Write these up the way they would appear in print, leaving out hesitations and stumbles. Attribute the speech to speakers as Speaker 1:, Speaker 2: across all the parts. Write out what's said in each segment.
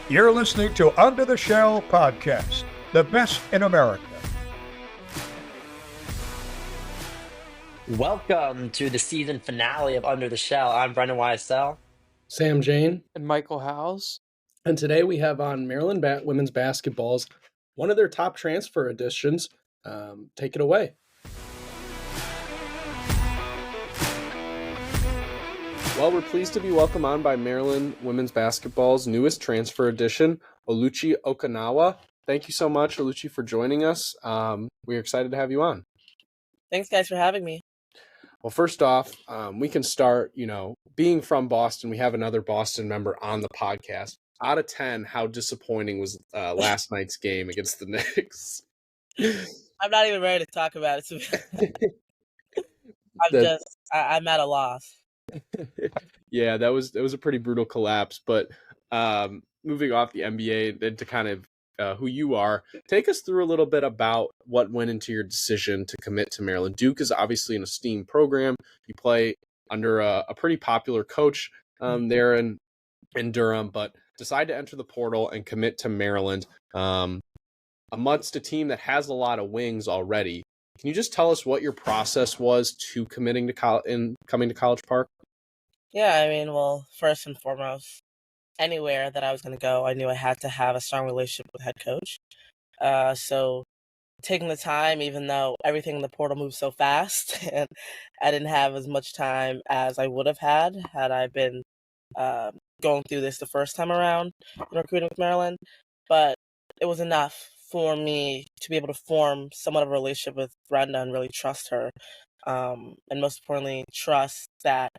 Speaker 1: You're listening to Under the Shell Podcast, the best in America.
Speaker 2: Welcome to the season finale of Under the Shell. I'm Brendan YSL.
Speaker 3: Sam Jane.
Speaker 4: And Michael Howes.
Speaker 3: And today we have on Maryland women's basketball's one of their top transfer additions. Take it away. Well, we're pleased to be welcomed on by Maryland women's basketball's newest transfer addition, Oluchi Okananwa. Thank you so much, Oluchi, for joining us. We're excited to have you on.
Speaker 5: Thanks, guys, for having me.
Speaker 3: Well, first off, we can start, being from Boston, we have another Boston member on the podcast. Out of 10, how disappointing was last night's game against the Knicks?
Speaker 5: I'm not even ready to talk about it. I'm at a loss.
Speaker 3: Yeah, that was a pretty brutal collapse. But moving off the NBA and to kind of who you are, take us through a little bit about what went into your decision to commit to Maryland. Duke is obviously an esteemed program. You play under a pretty popular coach there in Durham, but decide to enter the portal and commit to Maryland amongst a team that has a lot of wings already. Can you just tell us what your process was to committing to coming to College Park?
Speaker 5: Yeah, well, first and foremost, anywhere that I was going to go, I knew I had to have a strong relationship with head coach. So taking the time, even though everything in the portal moved so fast, and I didn't have as much time as I would have had I been going through this the first time around in recruiting with Maryland. But it was enough for me to be able to form somewhat of a relationship with Brenda and really trust her. And most importantly, trust that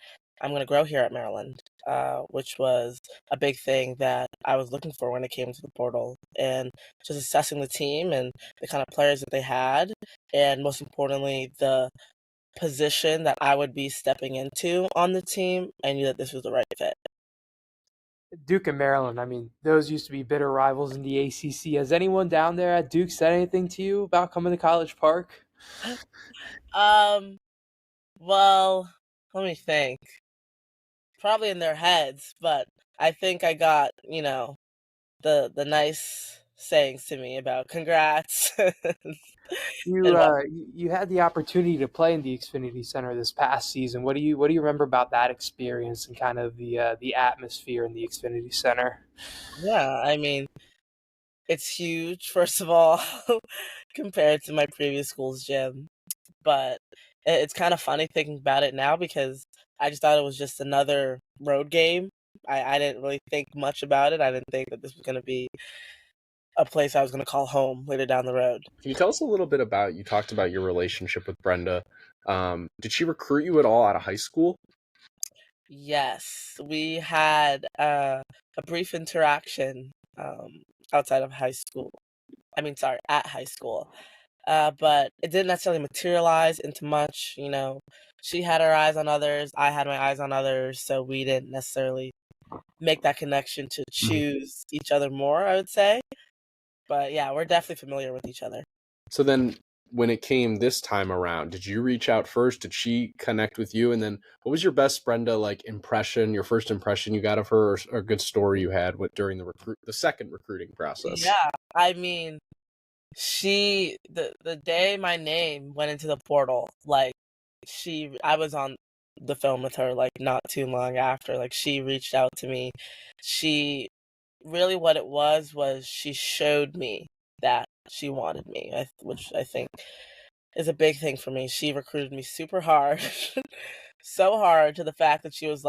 Speaker 5: I'm going to grow here at Maryland, which was a big thing that I was looking for when it came to the portal, and just assessing the team and the kind of players that they had, and most importantly, the position that I would be stepping into on the team. I knew that this was the right fit.
Speaker 4: Duke and Maryland, those used to be bitter rivals in the ACC. Has anyone down there at Duke said anything to you about coming to College Park?
Speaker 5: Well, let me think. Probably in their heads, but I think I got, the nice sayings to me about congrats.
Speaker 4: You had the opportunity to play in the Xfinity Center this past season. What do you remember about that experience and kind of the atmosphere in the Xfinity Center?
Speaker 5: Yeah, it's huge, first of all, compared to my previous school's gym. But it's kind of funny thinking about it now because I just thought it was just another road game. I didn't really think much about it. I didn't think that this was going to be a place I was going to call home later down the road.
Speaker 3: Can you tell us a little bit you talked about your relationship with Brenda. Did she recruit you at all out of high school?
Speaker 5: Yes, we had a brief interaction outside of high school. At high school. But it didn't necessarily materialize into much, She had her eyes on others, I had my eyes on others, so we didn't necessarily make that connection to choose each other more, I would say. But yeah, we're definitely familiar with each other.
Speaker 3: So then when it came this time around, did you reach out first? Did she connect with you? And then what was your best Brenda impression, your first impression you got of her, or a good story you had during the second recruiting process?
Speaker 5: Yeah, the day my name went into the portal, I was on the phone with her not too long after. She reached out to me. She really, what it was she showed me that she wanted me, which I think is a big thing for me. She recruited me super hard, so hard to the fact that she was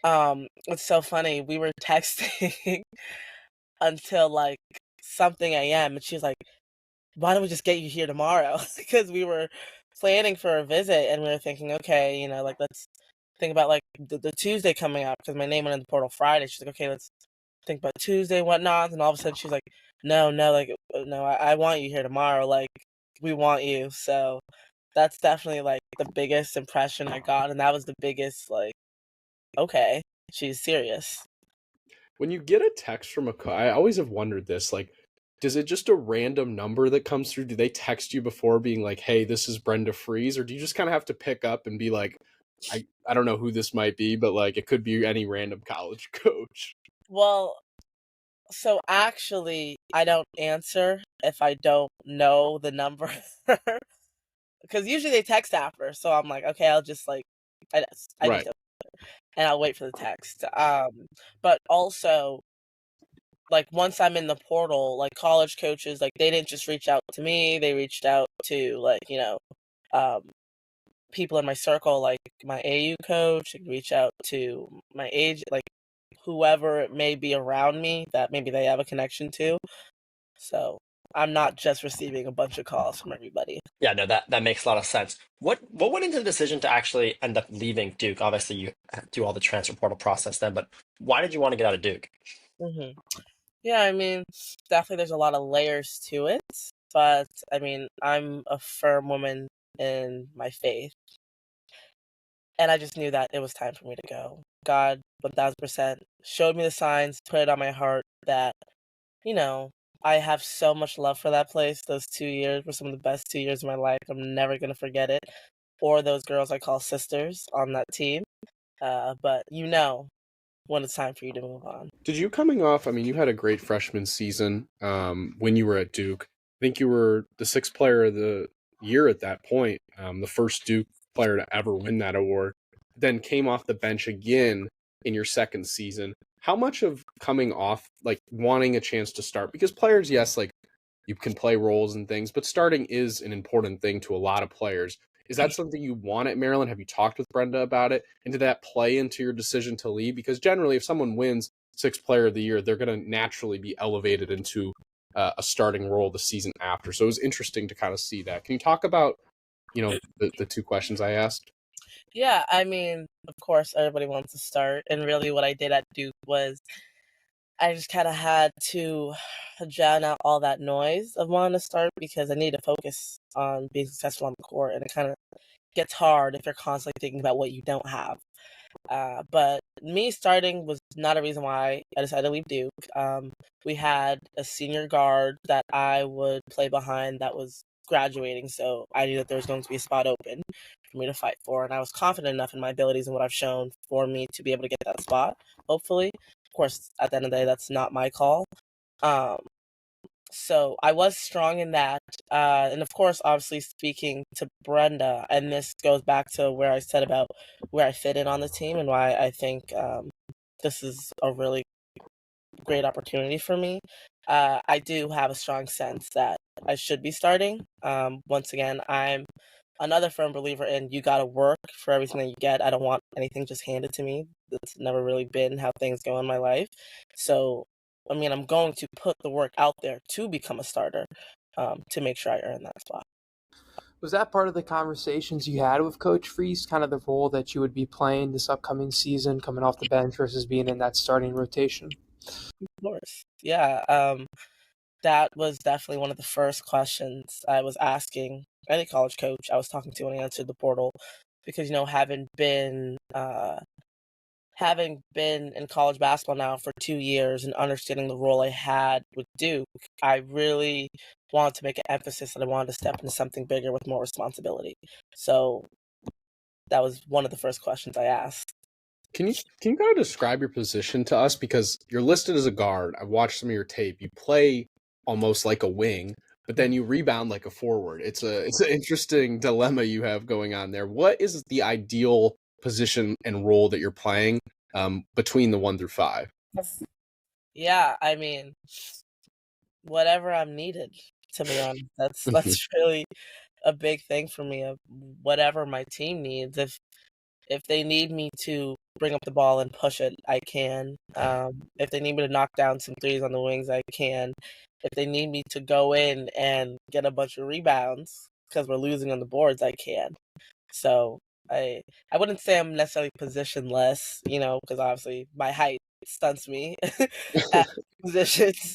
Speaker 5: it's so funny. We were texting until something a.m. and she was like, why don't we just get you here tomorrow? Because we were planning for a visit and we were thinking, okay, let's think about the Tuesday coming up, because my name went in the portal Friday. She's like, okay, let's think about Tuesday and whatnot. And all of a sudden she's like, no, I want you here tomorrow. We want you. So that's definitely the biggest impression I got. And that was the biggest, okay, she's serious.
Speaker 3: When you get a text from I always have wondered this, does it just a random number that comes through? Do they text you before being like, hey, this is Brenda Freeze? Or do you just kind of have to pick up and be like, I don't know who this might be, but it could be any random college coach?
Speaker 5: Well, So actually, I don't answer if I don't know the number. Because usually they text after, so I'm like, okay, I'll just like, I need
Speaker 3: Right.
Speaker 5: to, and I'll wait for the text. But also, like once I'm in the portal, like college coaches, like they didn't just reach out to me; they reached out to like um, people in my circle, like my AU coach, and reach out to my age, like whoever it may be around me that maybe they have a connection to. So I'm not just receiving a bunch of calls from everybody.
Speaker 2: Yeah, no, that makes a lot of sense. What went into the decision to actually end up leaving Duke? Obviously, you do all the transfer portal process then, but why did you want to get out of Duke?
Speaker 5: hmm Yeah, I mean, definitely there's a lot of layers to it, but I mean, I'm a firm woman in my faith, and I just knew that it was time for me to go. God, 1000% showed me the signs, put it on my heart that, you know, I have so much love for that place. Those 2 years were some of the best 2 years of my life. I'm never going to forget it. Or those girls I call sisters on that team. But when it's time for you to move on.
Speaker 3: Did you coming off? I mean, you had a great freshman season when you were at Duke. I think you were the sixth player of the year at that point, the first Duke player to ever win that award. Then came off the bench again in your second season. How much of coming off, like wanting a chance to start? Because players, yes, like you can play roles and things, but starting is an important thing to a lot of players. Is that something you want at Maryland? Have you talked with Brenda about it? And did that play into your decision to leave? Because generally, if someone wins sixth player of the year, they're going to naturally be elevated into a starting role the season after. So it was interesting to kind of see that. Can you talk about, the two questions I asked?
Speaker 5: Yeah, I mean, of course, everybody wants to start. And really, what I did at Duke was I just kind of had to drown out all that noise of wanting to start because I need to focus on being successful on the court. And it kind of gets hard if you're constantly thinking about what you don't have. But me starting was not a reason why I decided to leave Duke. We had a senior guard that I would play behind that was graduating, so I knew that there was going to be a spot open for me to fight for, and I was confident enough in my abilities and what I've shown for me to be able to get that spot, hopefully. Of course, at the end of the day, that's not my call. Um, so I was strong in that. And of course, obviously speaking to Brenda, and this goes back to where I said about where I fit in on the team and why I think this is a really great opportunity for me. I do have a strong sense that I should be starting. Once again, I'm another firm believer in you got to work for everything that you get. I don't want anything just handed to me. That's never really been how things go in my life. So, I mean, I'm going to put the work out there to become a starter to make sure I earn that spot.
Speaker 4: Was that part of the conversations you had with Coach Freeze, kind of the role that you would be playing this upcoming season, coming off the bench versus being in that starting rotation?
Speaker 5: Of course. Yeah. That was definitely one of the first questions I was asking any college coach I was talking to when I answered the portal, because having been in college basketball now for 2 years and understanding the role I had with Duke, I really wanted to make an emphasis that I wanted to step into something bigger with more responsibility. So that was one of the first questions I asked.
Speaker 3: Can you kind of describe your position to us? Because you're listed as a guard. I've watched some of your tape. You play almost like a wing, but then you rebound like a forward. It's an interesting dilemma you have going on there. What is the ideal position and role that you're playing between the 1 through 5?
Speaker 5: Yeah, I mean, whatever I'm needed, to be honest. That's really a big thing for me, of whatever my team needs. If they need me to bring up the ball and push it, I can. If they need me to knock down some threes on the wings, I can. If they need me to go in and get a bunch of rebounds because we're losing on the boards, I can. So I wouldn't say I'm necessarily positionless, because obviously my height stunts me at positions.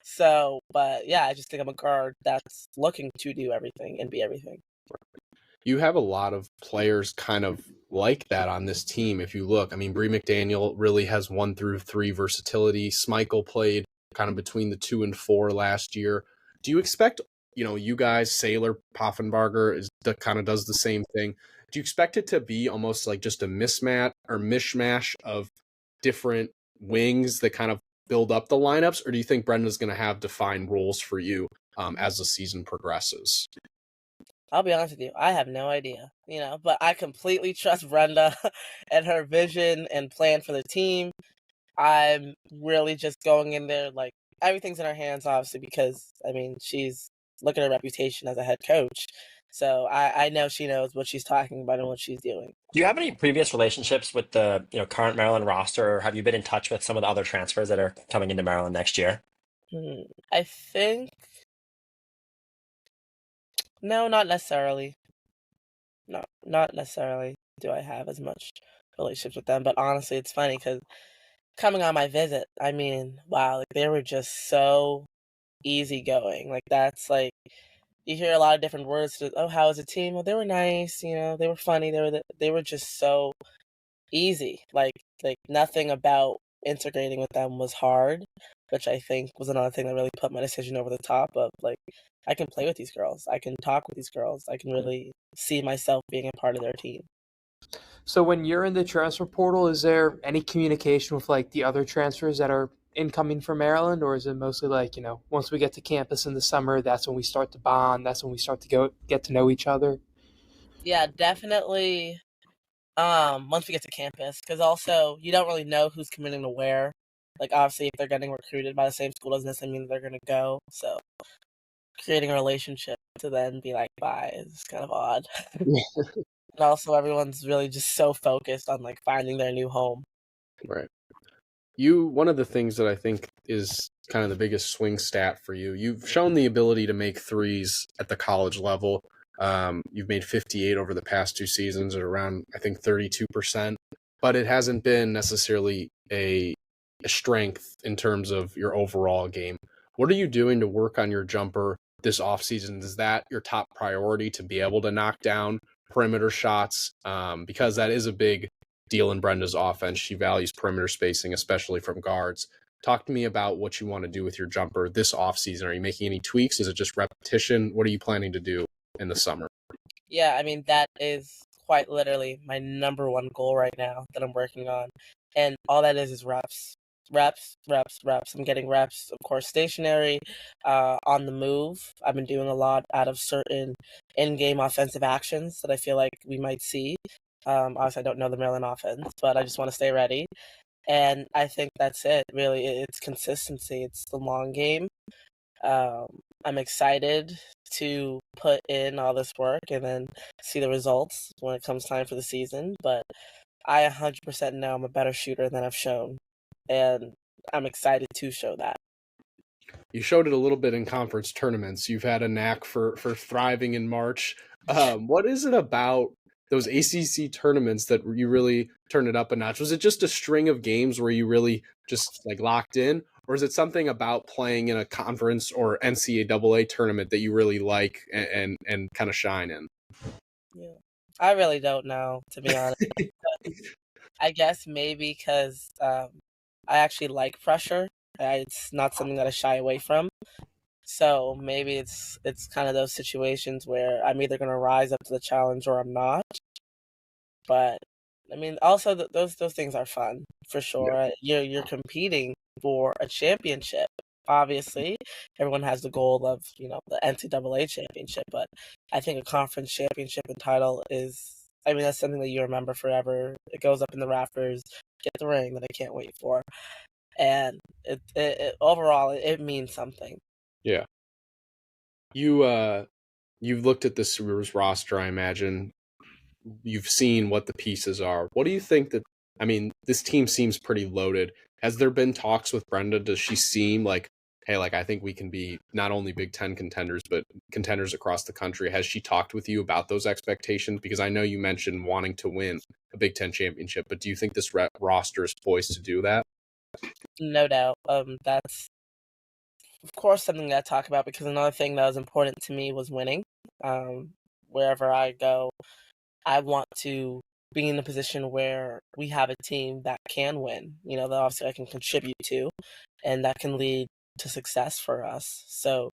Speaker 5: So, but yeah, I just think I'm a guard that's looking to do everything and be everything.
Speaker 3: You have a lot of players kind of like that on this team. If you look, I mean, Bree McDaniel really has 1 through 3 versatility. Smichael played kind of between the 2 and 4 last year. Do you expect, you guys, Saylor, Poffenbarger kind of does the same thing. Do you expect it to be almost like just a mismatch or mishmash of different wings that kind of build up the lineups, or do you think Brenda's going to have defined roles for you as the season progresses?
Speaker 5: I'll be honest with you, I have no idea, but I completely trust Brenda and her vision and plan for the team. I'm really just going in there like everything's in her hands, obviously, because she's look at her reputation as a head coach. So I know she knows what she's talking about and what she's doing.
Speaker 2: Do you have any previous relationships with the current Maryland roster, or have you been in touch with some of the other transfers that are coming into Maryland next year?
Speaker 5: I think no, not necessarily. No, not necessarily do I have as much relationships with them. But honestly, it's funny because coming on my visit, wow, like they were just so easygoing. Like that's like you hear a lot of different words. Oh, how was the team? Well, they were nice. They were funny. They were just so easy. Like nothing about integrating with them was hard, which I think was another thing that really put my decision over the top of like I can play with these girls. I can talk with these girls. I can really see myself being a part of their team.
Speaker 4: So when you're in the transfer portal, is there any communication with like the other transfers that are incoming from Maryland, or is it mostly like, once we get to campus in the summer, that's when we start to bond, that's when we start to get to know each other?
Speaker 5: Yeah, definitely. Once we get to campus, because also you don't really know who's committing to where. Like obviously, if they're getting recruited by the same school doesn't necessarily mean they're gonna go. So creating a relationship to then be like bye is kind of odd. And also everyone's really just so focused on like finding their new home.
Speaker 3: Right. One of the things that I think is kind of the biggest swing stat for you, you've shown the ability to make threes at the college level. You've made 58 over the past 2 seasons at around, I think, 32%, but it hasn't been necessarily a strength in terms of your overall game. What are you doing to work on your jumper this offseason? Is that your top priority to be able to knock down perimeter shots? Because that is a big deal in Brenda's offense. She values perimeter spacing, especially from guards. Talk to me about what you want to do with your jumper this offseason. Are you making any tweaks? Is it just repetition? What are you planning to do in the summer?
Speaker 5: Yeah, that is quite literally my number one goal right now that I'm working on. And all that is reps. Reps, reps, reps. I'm getting reps, of course, stationary, on the move. I've been doing a lot out of certain in-game offensive actions that I feel like we might see. Obviously, I don't know the Maryland offense, but I just want to stay ready. And I think that's it, really. It's consistency. It's the long game. I'm excited to put in all this work and then see the results when it comes time for the season. But I 100% know I'm a better shooter than I've shown. And I'm excited to show that.
Speaker 3: You showed it a little bit in conference tournaments. You've had a knack for thriving in March. What is it about those ACC tournaments that you really turned it up a notch? Was it just a string of games where you really just like locked in? Or is it something about playing in a conference or NCAA tournament that you really like and kind of shine in?
Speaker 5: Yeah. I really don't know, to be honest. I guess maybe because I actually like pressure. It's not something that I shy away from. So maybe it's kind of those situations where I'm either going to rise up to the challenge or I'm not. But also those things are fun for sure. Yeah. You're competing for a championship. Obviously, everyone has the goal of the NCAA championship, but I think a conference championship and title is. That's something that you remember forever. It goes up in the rafters. Get the ring that I can't wait for, and it overall it means something.
Speaker 3: Yeah. You've looked at this roster, I imagine. You've seen what the pieces are. What do you think that, this team seems pretty loaded. Has there been talks with Brenda? Does she seem like, hey, like I think we can be not only Big Ten contenders, but contenders across the country? Has she talked with you about those expectations? Because I know you mentioned wanting to win a Big Ten championship, but do you think this roster is poised to do that?
Speaker 5: No doubt. That's of course something that I talk about because another thing that was important to me was winning. Wherever I go, I want to be in a position where we have a team that can win, that obviously I can contribute to, and that can lead to success for us. So,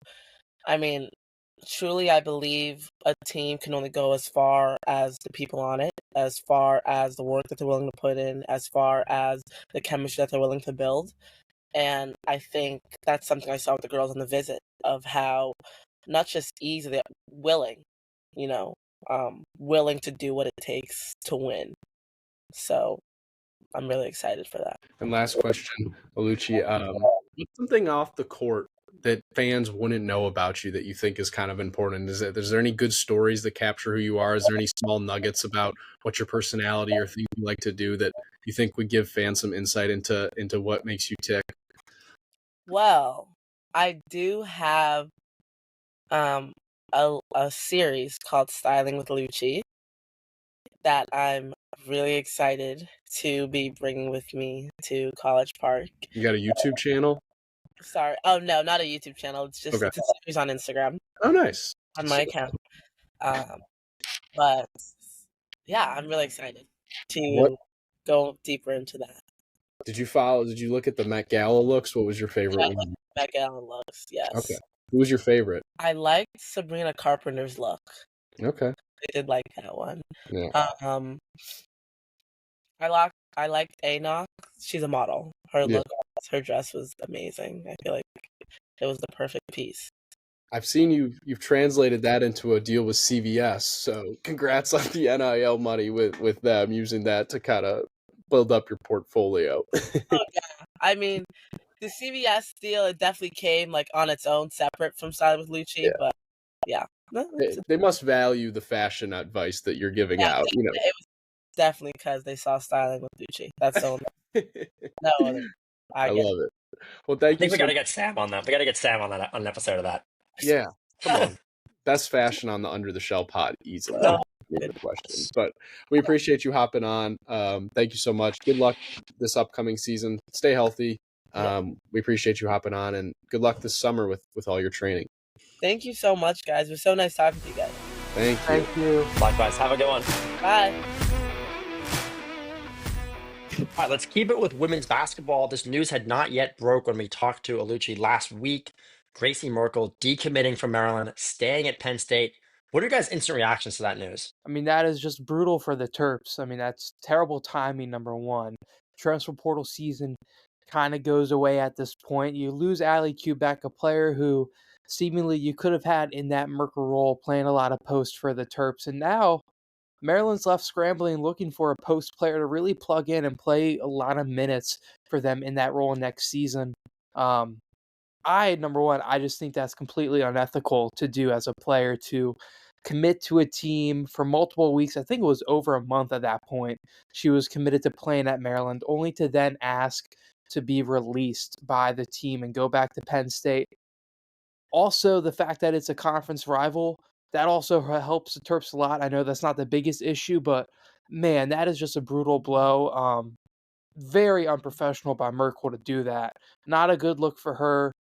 Speaker 5: truly, I believe a team can only go as far as the people on it, as far as the work that they're willing to put in, as far as the chemistry that they're willing to build. And I think that's something I saw with the girls on the visit, of how not just easily willing, you know, willing to do what it takes to win. So I'm really excited for that.
Speaker 3: And last question, Oluchi, what's something off the court that fans wouldn't know about you that you think is kind of important? Is there any good stories that capture who you are? Is there any small nuggets about what your personality or things you like to do that you think would give fans some insight into what makes you tick?
Speaker 5: Well, I do have a series called Styling with Lucci that I'm really excited to be bringing with me to College Park.
Speaker 3: You got a YouTube channel?
Speaker 5: Sorry. Oh, no, not a YouTube channel. It's just
Speaker 3: Okay.
Speaker 5: it's a series on Instagram
Speaker 3: Oh, nice.
Speaker 5: on my account. But yeah, I'm really excited
Speaker 3: What
Speaker 5: to go deeper into that.
Speaker 3: did you follow? Did you look at the Met Gala looks? What was your favorite
Speaker 5: Yeah,
Speaker 3: one?
Speaker 5: Met Gala looks, yes.
Speaker 3: Okay. Who was your favorite?
Speaker 5: I liked Sabrina Carpenter's look.
Speaker 3: Okay.
Speaker 5: I did like that one.
Speaker 3: Yeah.
Speaker 5: I liked Enoch. She's a model. Her look, her dress was amazing. I feel like it was the perfect piece.
Speaker 3: I've seen you've translated that into a deal with CVS, so congrats on the NIL money with them, using that to kind of build up your portfolio.
Speaker 5: Oh yeah, I mean, the CVS deal, it definitely came like on its own, separate from Styling with Lucci.
Speaker 3: Yeah.
Speaker 5: But yeah, no,
Speaker 3: They must value the fashion advice that you're giving out, you know.
Speaker 5: it was definitely because they saw Styling with Lucci. That's so no other.
Speaker 3: I love it. Well, thank
Speaker 2: I think
Speaker 3: you.
Speaker 2: we got to get Sam on that. We got to get Sam on that on an episode of that.
Speaker 3: Yeah, come on. Best fashion on the Under the Shell pod, easily.
Speaker 5: No.
Speaker 3: No question. But we appreciate you hopping on. Thank you so much. Good luck this upcoming season. Stay healthy. We appreciate you hopping on, and good luck this summer with all your training.
Speaker 5: Thank you so much, guys. It was so nice talking to you guys.
Speaker 3: Thank you.
Speaker 4: Thank you.
Speaker 2: Likewise. Have a good one.
Speaker 5: Bye.
Speaker 2: All right, let's keep it with women's basketball. This news had not yet broke when we talked to Oluchi last week. Gracie Merkle decommitting from Maryland, staying at Penn State. What are your guys' instant reactions to that news?
Speaker 4: I mean, that is just brutal for the Terps. I mean, that's terrible timing, number one. Transfer portal season kind of goes away at this point. You lose Allie Quebec, a player who seemingly you could have had in that Merkle role, playing a lot of post for the Terps. And now Maryland's left scrambling, looking for a post player to really plug in and play a lot of minutes for them in that role next season. Number one, I just think that's completely unethical to do as a player, to commit to a team for multiple weeks. I think it was over a month at that point. She was committed to playing at Maryland, only to then ask to be released by the team and go back to Penn State. Also, the fact that it's a conference rival, that also helps the Terps a lot. I know that's not the biggest issue, but man, that is just a brutal blow. Very unprofessional by Merkle to do that. Not a good look for her.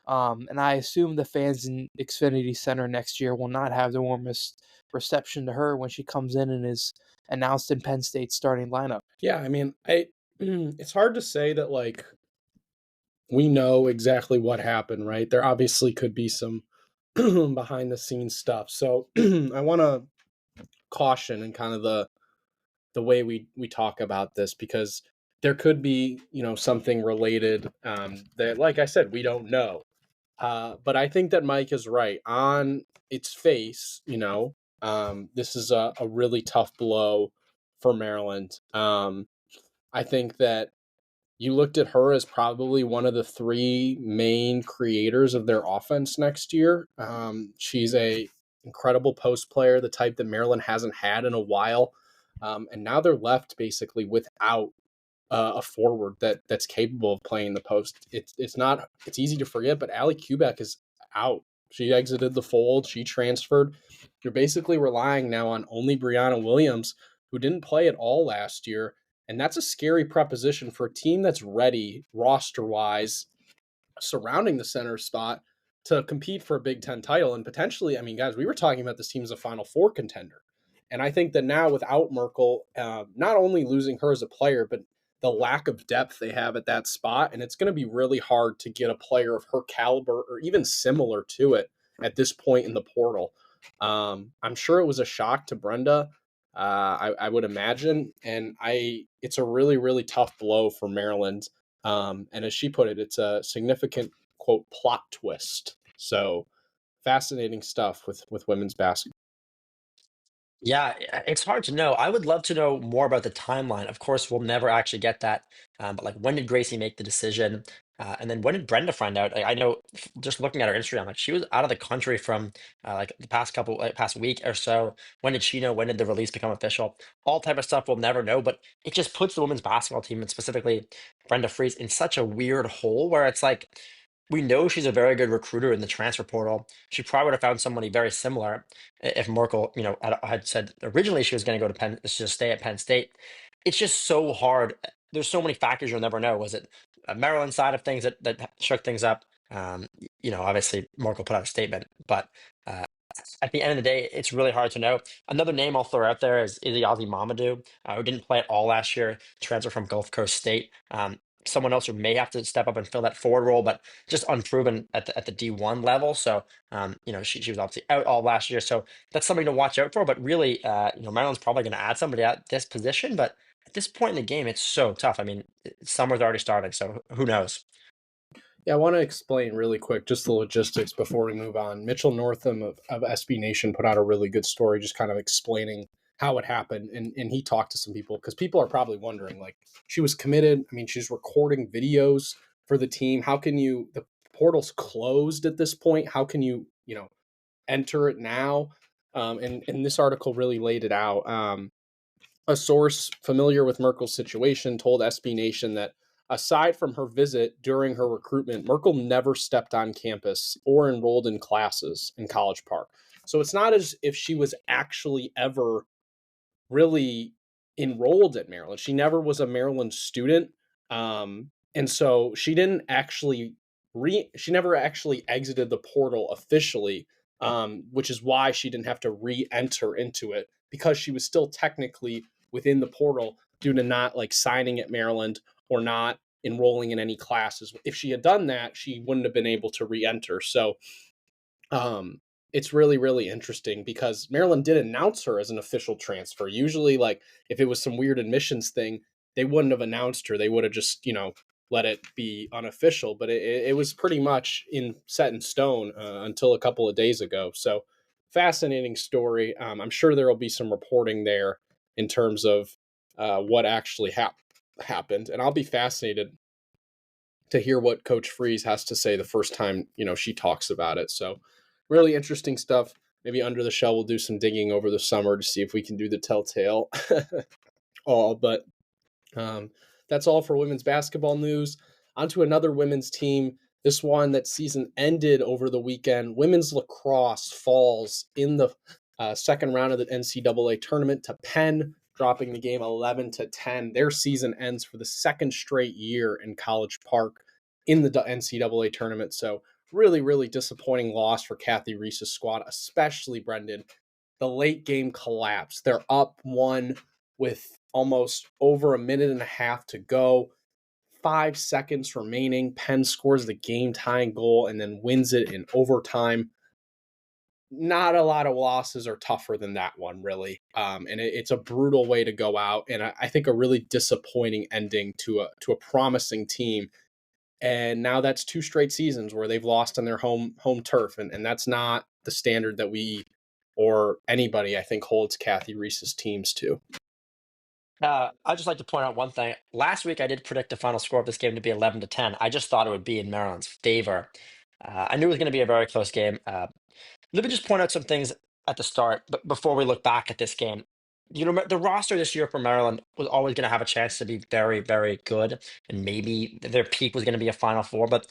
Speaker 4: And I assume the fans in Xfinity Center next year will not have the warmest reception to her when she comes in and is announced in Penn State's starting lineup.
Speaker 6: Yeah, I mean, it's hard to say that, like, we know exactly what happened, right? There obviously could be some behind the scenes stuff. So I want to caution in kind of the way we talk about this, because there could be, something related that, like I said, we don't know. But I think that Mike is right. On its face, this is a really tough blow for Maryland. I think that you looked at her as probably one of the three main creators of their offense next year. She's a incredible post player, the type that Maryland hasn't had in a while. And now they're left basically without a forward that's capable of playing the post. It's easy to forget, but Allie Quebec is out. She exited the fold. She transferred. You're basically relying now on only Brianna Williams, who didn't play at all last year. And that's a scary proposition for a team that's ready roster-wise surrounding the center spot to compete for a Big Ten title. And potentially, I mean, guys, we were talking about this team as a Final Four contender. And I think that now without Merkle, not only losing her as a player, but the lack of depth they have at that spot, and it's going to be really hard to get a player of her caliber or even similar to it at this point in the portal. I'm sure it was a shock to Brenda, I would imagine, and it's a really, really tough blow for Maryland. And as she put it, it's a significant, quote, plot twist. So fascinating stuff with women's basketball.
Speaker 2: Yeah, it's hard to know. I would love to know more about the timeline. Of course, we'll never actually get that. But like, when did Gracie make the decision? And then when did Brenda find out? I know just looking at her Instagram, like she was out of the country from like the past week or so. When did she know? When did the release become official? All type of stuff we'll never know. But it just puts the women's basketball team, and specifically Brenda Fries, in such a weird hole where it's like, we know she's a very good recruiter in the transfer portal. She probably would have found somebody very similar if Merkle, had said originally she was going to go to Penn, just stay at Penn State. It's just so hard. There's so many factors you'll never know. Was it a Maryland side of things that shook things up? Obviously Merkle put out a statement, but uh, at the end of the day, it's really hard to know. Another name I'll throw out there is Iziazi Mamadou, who didn't play at all last year, transfer from Gulf Coast State. Someone else who may have to step up and fill that forward role, but just unproven at the D1 level. So, she was obviously out all last year. So that's something to watch out for. But really, Maryland's probably going to add somebody at this position. But at this point in the game, it's so tough. I mean, summer's already starting, so who knows?
Speaker 6: Yeah, I want to explain really quick just the logistics before we move on. Mitchell Northam of SB Nation put out a really good story just kind of explaining how it happened. And he talked to some people because people are probably wondering, like, she was committed. I mean, she's recording videos for the team. How can the portal's closed at this point? How can you enter it now? And this article really laid it out. A source familiar with Merkle's situation told SB Nation that aside from her visit during her recruitment, Merkle never stepped on campus or enrolled in classes in College Park. So it's not as if she was actually ever really enrolled at Maryland. She never was a Maryland student. And so she didn't actually she never actually exited the portal officially, which is why she didn't have to re-enter into it, because she was still technically within the portal due to not like signing at Maryland or not enrolling in any classes. If she had done that, she wouldn't have been able to re-enter. So it's really, really interesting because Maryland did announce her as an official transfer. Usually, like, if it was some weird admissions thing, they wouldn't have announced her. They would have just, let it be unofficial. But it was pretty much set in stone until a couple of days ago. So fascinating story. I'm sure there will be some reporting there in terms of what actually happened. And I'll be fascinated to hear what Coach Freeze has to say the first time, she talks about it. So really interesting stuff. Maybe Under the Shell we'll do some digging over the summer to see if we can do the telltale all. But that's all for women's basketball news. On to another women's team. This one, that season ended over the weekend. Women's lacrosse falls in the second round of the NCAA tournament to Penn, dropping the game 11-10. Their season ends for the second straight year in College Park in the NCAA tournament. So really, really disappointing loss for Kathy Reese's squad, especially Brendan. The late game collapse. They're up one with almost over a minute and a half to go. 5 seconds remaining. Penn scores the game-tying goal and then wins it in overtime. Not a lot of losses are tougher than that one, really. And it's a brutal way to go out, and I think a really disappointing ending to a promising team. And now that's 2 straight seasons where they've lost on their home turf, and that's not the standard that we or anybody, I think, holds Kathy Reese's teams to.
Speaker 2: I'd just like to point out one thing. Last week, I did predict the final score of this game to be 11-10. I just thought it would be in Maryland's favor. I knew it was going to be a very close game. Let me just point out some things at the start, but before we look back at this game. The roster this year for Maryland was always going to have a chance to be very, very good, and maybe their peak was going to be a Final Four. But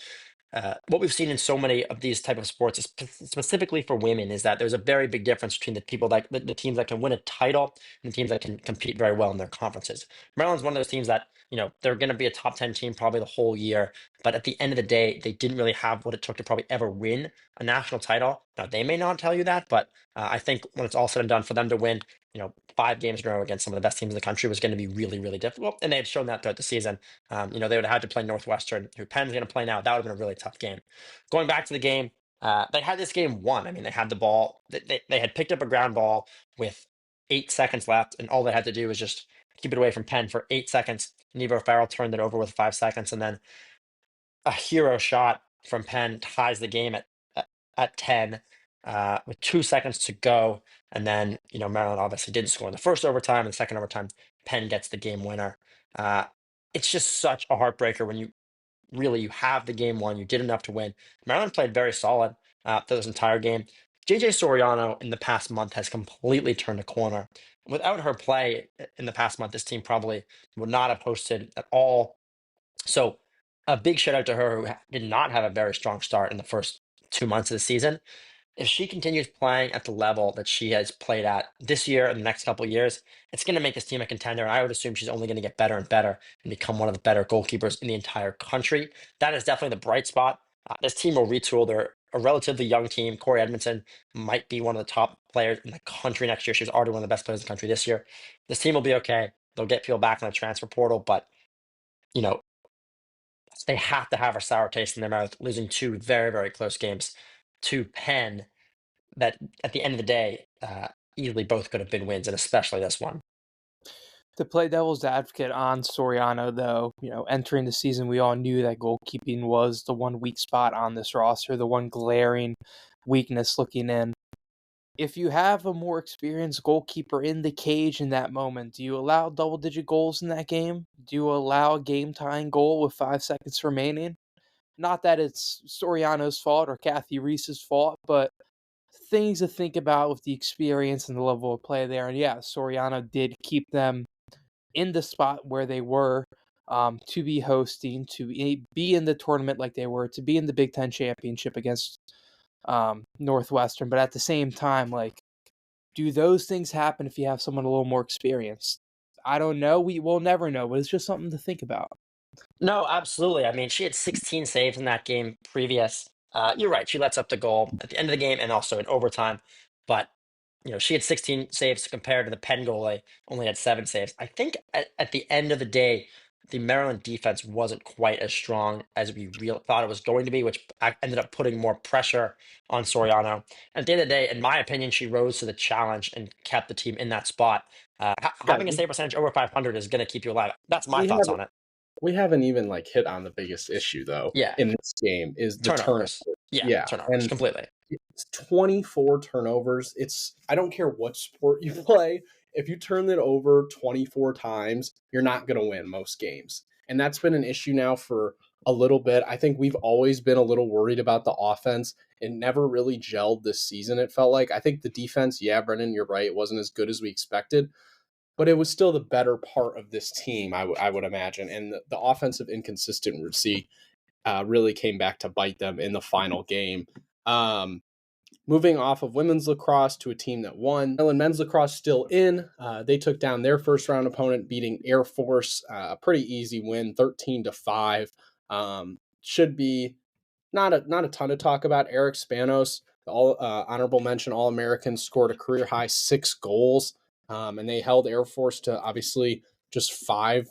Speaker 2: what we've seen in so many of these type of sports, specifically for women, is that there's a very big difference between the people the teams that can win a title and the teams that can compete very well in their conferences. Maryland's one of those teams that they're going to be a top 10 team probably the whole year, but at the end of the day, they didn't really have what it took to probably ever win a national title. Now they may not tell you that, but I think when it's all said and done, for them to win 5 games in a row against some of the best teams in the country was going to be really, really difficult. And they had shown that throughout the season. They would have had to play Northwestern, who Penn's going to play now. That would have been a really tough game. Going back to the game, they had this game won. I mean, they had the ball. They had picked up a ground ball with 8 seconds left, and all they had to do was just keep it away from Penn for 8 seconds. Nebo Farrell turned it over with 5 seconds, and then a hero shot from Penn ties the game at 10 with 2 seconds to go. And then, Maryland obviously didn't score in the first overtime. And the second overtime, Penn gets the game winner. It's just such a heartbreaker when you have the game won. You did enough to win. Maryland played very solid through this entire game. JJ Soriano in the past month has completely turned a corner. Without her play in the past month, this team probably would not have hosted at all. So a big shout out to her, who did not have a very strong start in the first 2 months of the season. If she continues playing at the level that she has played at this year and the next couple of years, it's going to make this team a contender. And I would assume she's only going to get better and better and become one of the better goalkeepers in the entire country. That is definitely the bright spot. This team will retool. They're a relatively young team. Corey Edmondson might be one of the top players in the country next year. She was already one of the best players in the country this year. This team will be okay. They'll get people back in the transfer portal, but you know, they have to have a sour taste in their mouth, losing two very, very close games to Penn that at the end of the day, easily both could have been wins, and especially this one.
Speaker 4: To play devil's advocate on Soriano, though, entering the season, we all knew that goalkeeping was the one weak spot on this roster, the one glaring weakness looking in. If you have a more experienced goalkeeper in the cage in that moment, do you allow double-digit goals in that game? Do you allow a game-tying goal with 5 seconds remaining? Not that it's Soriano's fault or Kathy Reese's fault, but things to think about with the experience and the level of play there. And yeah, Soriano did keep them in the spot where they were, to be hosting, to be in the tournament like they were, to be in the Big Ten championship against Northwestern. But at the same time, do those things happen if you have someone a little more experienced? I don't know. We will never know, but it's just something to think about.
Speaker 2: No, absolutely. I mean, she had 16 saves in that game previous. You're right. She lets up the goal at the end of the game and also in overtime. But, she had 16 saves compared to the Penn goalie, only had 7 saves. I think at the end of the day, the Maryland defense wasn't quite as strong as we thought it was going to be, which ended up putting more pressure on Soriano. At the end of the day, in my opinion, she rose to the challenge and kept the team in that spot. Having a save percentage over 500 is going to keep you alive. That's my thoughts on it.
Speaker 3: We haven't even hit on the biggest issue though.
Speaker 2: Yeah.
Speaker 3: In this game is the
Speaker 2: turnovers. Yeah, turnovers
Speaker 3: and
Speaker 2: completely.
Speaker 3: It's 24 turnovers. I don't care what sport you play. If you turn it over 24 times, you're not going to win most games. And that's been an issue now for a little bit. I think we've always been a little worried about the offense. It never really gelled this season, it felt like. I think the defense, yeah, Brendan, you're right. It wasn't as good as we expected. But it was still the better part of this team, I would imagine. And the offensive inconsistency really came back to bite them in the final game. Moving off of women's lacrosse to a team that won. Maryland men's lacrosse still in. They took down their first round opponent, beating Air Force. A pretty easy win, 13-5. Should be not a ton to talk about. Eric Spanos, all honorable mention All-American, scored a career high 6 goals. And they held Air Force to obviously just five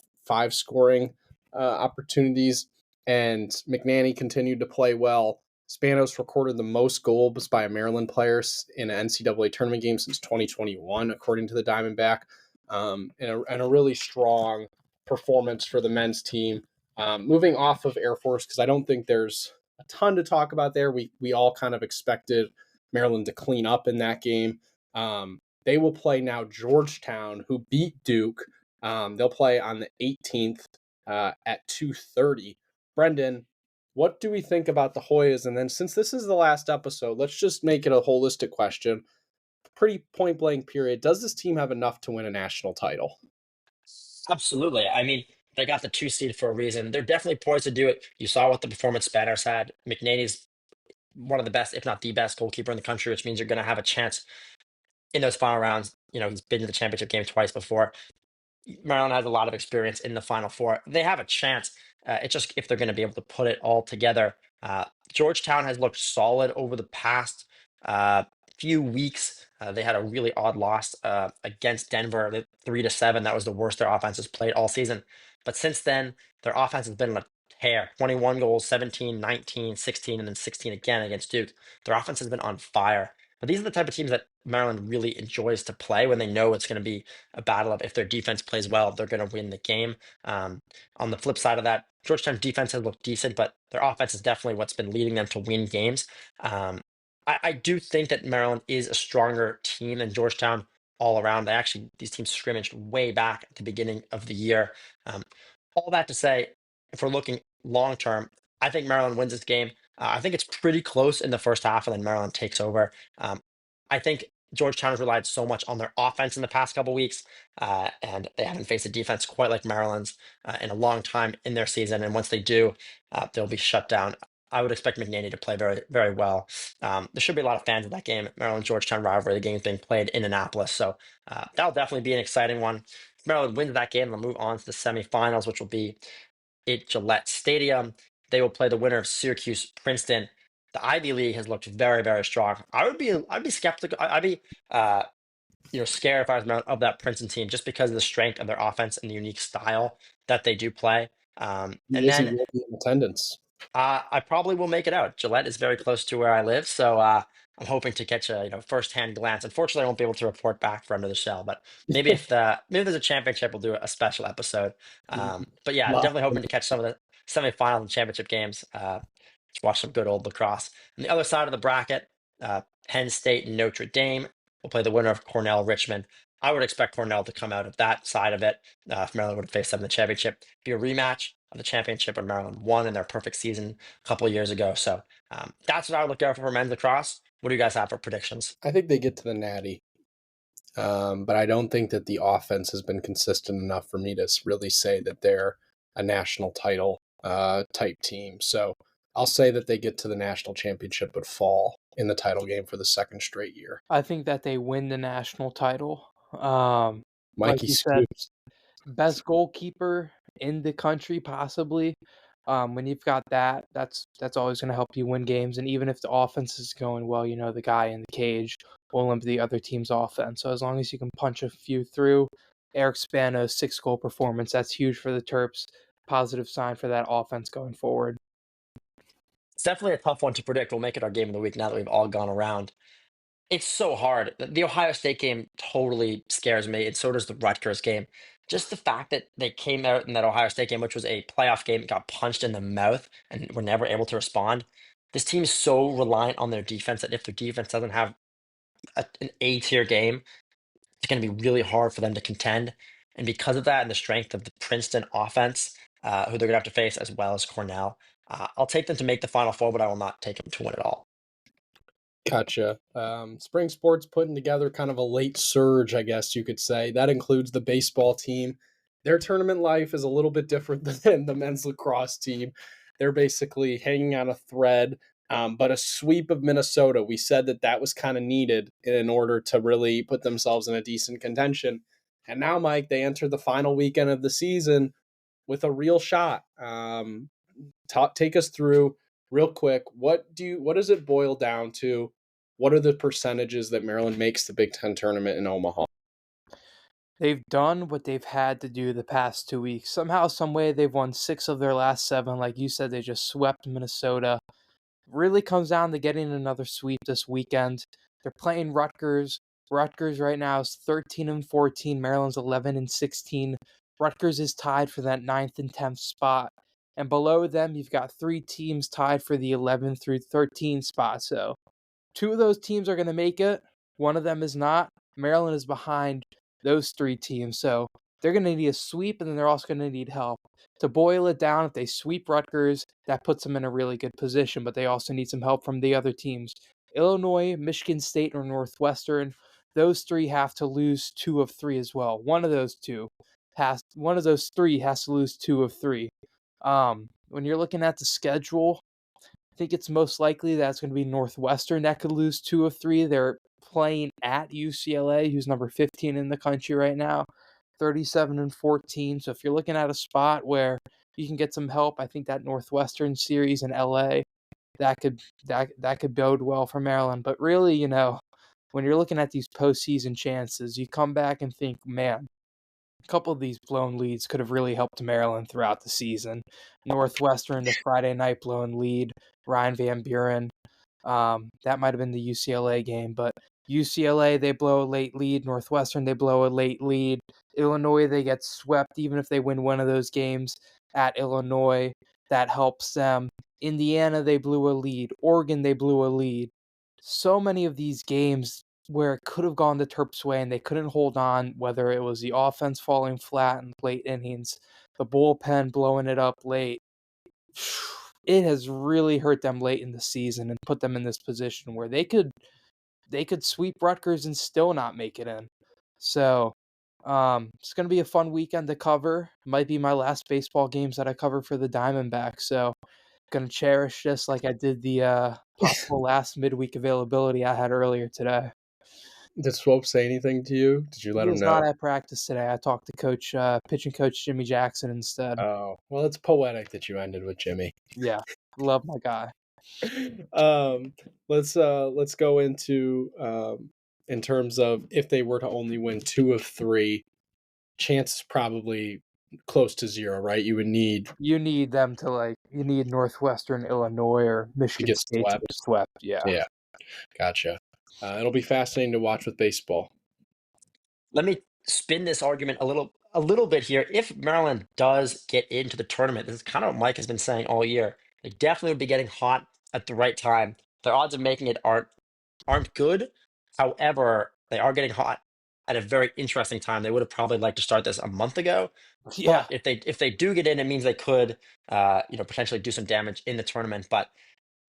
Speaker 3: scoring opportunities. And McNanny continued to play well. Spanos recorded the most goals by a Maryland player in an NCAA tournament game since 2021, according to the Diamondback. And a really strong performance for the men's team. Moving off of Air Force, because I don't think there's a ton to talk about there. We all kind of expected Maryland to clean up in that game. They will play now Georgetown, who beat Duke. They'll play on the 18th at 2:30. Brendan, what do we think about the Hoyas? And then since this is the last episode, let's just make it a holistic question. Pretty point-blank period. Does this team have enough to win a national title?
Speaker 2: Absolutely. I mean, they got the 2 seed for a reason. They're definitely poised to do it. You saw what the performance Spanners had. McNaney's one of the best, if not the best goalkeeper in the country, which means you're going to have a chance in those final rounds. He's been to the championship game twice before. Maryland has a lot of experience in the Final Four. They have a chance. It's just if they're going to be able to put it all together. Georgetown has looked solid over the past few weeks. They had a really odd loss against Denver, 3-7. That was the worst their offense has played all season. But since then, their offense has been on a tear. 21 goals, 17, 19, 16, and then 16 again against Duke. Their offense has been on fire. But these are the type of teams that Maryland really enjoys to play when they know it's going to be a battle of if their defense plays well, they're going to win the game. On the flip side of that, Georgetown's defense has looked decent, but their offense is definitely what's been leading them to win games. I do think that Maryland is a stronger team than Georgetown all around. These teams scrimmaged way back at the beginning of the year. Um, all that to say, if we're looking long term, I think Maryland wins this game. I think it's pretty close in the first half, and then Maryland takes over. I think Georgetown has relied so much on their offense in the past couple weeks, and they haven't faced a defense quite like Maryland's in a long time in their season. And once they do, they'll be shut down. I would expect McNaney to play very, very well. There should be a lot of fans of that game, Maryland Georgetown rivalry. The game is being played in Annapolis, so that'll definitely be an exciting one. If Maryland wins that game, they'll move on to the semifinals, which will be at Gillette Stadium. They will play the winner of Syracuse Princeton. The Ivy League has looked very, very strong. I'd be skeptical. I'd be scared if I was Maryland of that Princeton team just because of the strength of their offense and the unique style that they do play. And
Speaker 6: Izzy
Speaker 2: then
Speaker 6: will be in attendance.
Speaker 2: I probably will make it out. Gillette is very close to where I live, so I'm hoping to catch a first-hand glance. Unfortunately, I won't be able to report back for Under the Shell, but maybe maybe there's a championship, we'll do a special episode. But yeah,
Speaker 6: Love
Speaker 2: definitely hoping to catch some of the semifinal and championship games. To watch some good old lacrosse. On the other side of the bracket, Penn State and Notre Dame will play the winner of Cornell Richmond. I would expect Cornell to come out of that side of it. If Maryland would have faced them in the championship, be a rematch of the championship when Maryland won in their perfect season a couple of years ago. So that's what I would look out for men's lacrosse. What do you guys have for predictions?
Speaker 6: I think they get to the Natty, but I don't think that the offense has been consistent enough for me to really say that they're a national title type team. So I'll say that they get to the national championship but fall in the title game for the second straight year.
Speaker 4: I think that they win the national title. Like
Speaker 6: Mikey
Speaker 4: you said,
Speaker 6: Scoops.
Speaker 4: best goalkeeper in the country, possibly. When you've got that, that's always going to help you win games. And even if the offense is going well, the guy in the cage will limit the other team's offense. So as long as you can punch a few through, Eric Spano's 6-goal performance, that's huge for the Terps. Positive sign for that offense going forward.
Speaker 2: It's definitely a tough one to predict. We'll make it our game of the week now that we've all gone around. It's so hard. The Ohio State game totally scares me, and so does the Rutgers game. Just the fact that they came out in that Ohio State game, which was a playoff game, got punched in the mouth and were never able to respond. This team is so reliant on their defense that if their defense doesn't have an A-tier game, it's going to be really hard for them to contend. And because of that and the strength of the Princeton offense, who they're going to have to face, as well as Cornell, I'll take them to make the Final Four, but I will not take them to win it all.
Speaker 6: Gotcha. Spring sports putting together kind of a late surge, I guess you could say. That includes the baseball team. Their tournament life is a little bit different than the men's lacrosse team. They're basically hanging on a thread. But a sweep of Minnesota, we said that was kind of needed in order to really put themselves in a decent contention. And now, Mike, they enter the final weekend of the season with a real shot. Take us through real quick. What does it boil down to? What are the percentages that Maryland makes the Big Ten tournament in Omaha?
Speaker 4: They've done what they've had to do the past 2 weeks. Somehow, some way, they've won 6 of their last 7. Like you said, they just swept Minnesota. Really comes down to getting another sweep this weekend. They're playing Rutgers. Rutgers right now is 13-14. Maryland's 11-16. Rutgers is tied for that 9th and 10th spot. And below them, you've got 3 teams tied for the 11th through 13th spot. So 2 of those teams are going to make it. One of them is not. Maryland is behind those 3 teams. So they're going to need a sweep, and then they're also going to need help. To boil it down, if they sweep Rutgers, that puts them in a really good position, but they also need some help from the other teams. Illinois, Michigan State, or Northwestern, those 3 have to lose 2 of 3 as well. One of those 3 has to lose 2 of 3. When you're looking at the schedule, I think it's most likely that it's going to be Northwestern that could lose 2 of 3. They're playing at UCLA, who's number 15 in the country right now, 37-14. So if you're looking at a spot where you can get some help, I think that Northwestern series in LA, that could bode well for Maryland. But really, when you're looking at these postseason chances, you come back and think, man, a couple of these blown leads could have really helped Maryland throughout the season. Northwestern, the Friday night blown lead, Ryan Van Buren. That might have been the UCLA game, but UCLA, they blow a late lead. Northwestern, they blow a late lead. Illinois, they get swept even if they win one of those games at Illinois. That helps them. Indiana, they blew a lead. Oregon, they blew a lead. So many of these games where it could have gone the Terps' way and they couldn't hold on, whether it was the offense falling flat in late innings, the bullpen blowing it up late. It has really hurt them late in the season and put them in this position where they could sweep Rutgers and still not make it in. So it's going to be a fun weekend to cover. Might be my last baseball games that I cover for the Diamondbacks. So going to cherish this like I did the possible last midweek availability I had earlier today.
Speaker 6: Did Swope say anything to you? Did you let
Speaker 4: He
Speaker 6: him
Speaker 4: was
Speaker 6: know?
Speaker 4: not at practice today. I talked to pitching coach Jimmy Jackson instead.
Speaker 6: Oh, well, it's poetic that you ended with Jimmy.
Speaker 4: Yeah, love my guy.
Speaker 6: Let's go into in terms of if they were to only win 2 of 3, chances probably close to 0, right? You
Speaker 4: need them to you need Northwestern Illinois or Michigan
Speaker 6: get
Speaker 4: State to
Speaker 6: swept.
Speaker 4: get swept. Yeah.
Speaker 6: Gotcha. It'll be fascinating to watch with baseball.
Speaker 2: Let me spin this argument a little bit here. If Maryland does get into the tournament, this is kind of what Mike has been saying all year. They definitely would be getting hot at the right time. Their odds of making it aren't good. However, they are getting hot at a very interesting time. They would have probably liked to start this a month ago.
Speaker 4: Yeah.
Speaker 2: But if they do get in, it means they could potentially do some damage in the tournament. But